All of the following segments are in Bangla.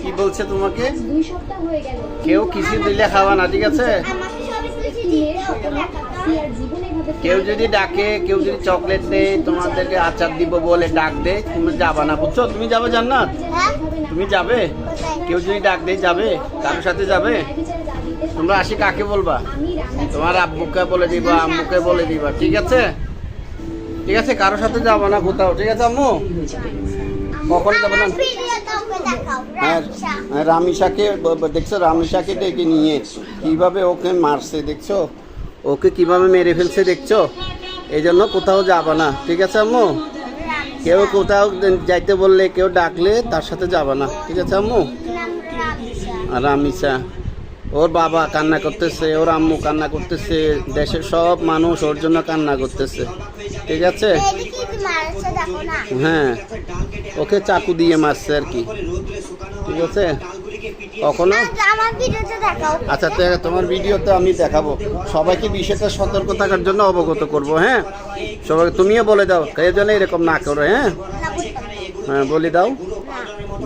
কি বলছে তোমাকে? কেউ কিছু দিলে খাওয়া না, ঠিক আছে? কেউ যদি ডাকে, কেউ যদি চকলেট দেয়, তোমাদেরকে আচার দিব বলে ডাক দেয়, তুমি যাবা না, বুঝছো? তুমি যাবে জান্নাত? তুমি যাবে? কেউ যদি ডাক দেয় যাবে? কারোর সাথে যাবে? তোমরা আসি কাকে বলবা? তোমার আব্বুকে বলে দিবা, আম্মুকে বলে দিবা, ঠিক আছে? ঠিক আছে, কারোর সাথে যাবো না কোথাও, ঠিক আছে আম্মু? কখন যাবো না? হ্যাঁ, রামিসাকে দেখছো, রামিসাকে ডেকে নিয়ে কিভাবে ওকে মারছে দেখছো, ওকে কিভাবে মেরে ফেলছে দেখছো? এই জন্য কোথাও যাবো না, ঠিক আছে আম্মু? কেউ কোথাও যাইতে বললে, কেউ ডাকলে তার সাথে যাবো না, ঠিক আছে আম্মু? রামিসা, ওর বাবা কান্না করতেছে, ওর আম্মু কান্না করতেছে, দেশের সব মানুষ ওর জন্য কান্না করতেছে, ঠিক আছে? হ্যাঁ, ওকে চাকু দিয়ে মারছে আর কি, ঠিক আছে? কখনো আচ্ছা, তোমার ভিডিওতে আমি দেখাবো, সবাইকে বিষয়টা সতর্ক থাকার জন্য অবগত করব। হ্যাঁ, সবাই তুমিও বলে দাও কেউ যেন এরকম না করে। হ্যাঁ হ্যাঁ, বলে দাও,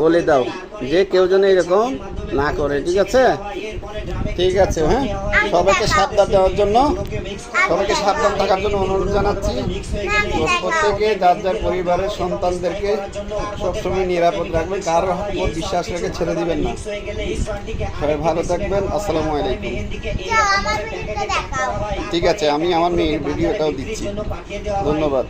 বলে দাও যে কেউ যেন এরকম না করে, ঠিক আছে? ঠিক আছে, হ্যাঁ, সবাইকে সাবধান দেওয়ার জন্য, সবাইকে সাবধান থাকার জন্য অনুরোধ জানাচ্ছি। প্রত্যেকে যার যার পরিবারের সন্তানদেরকে সবসময় নিরাপদ রাখবেন, কারোর উপর বিশ্বাস রেখে ছেড়ে দিবেন না। সবাই ভালো থাকবেন, আসসালামু আলাইকুম। ঠিক আছে, আমি আমার মেয়ের ভিডিওটাও দিচ্ছি, ধন্যবাদ।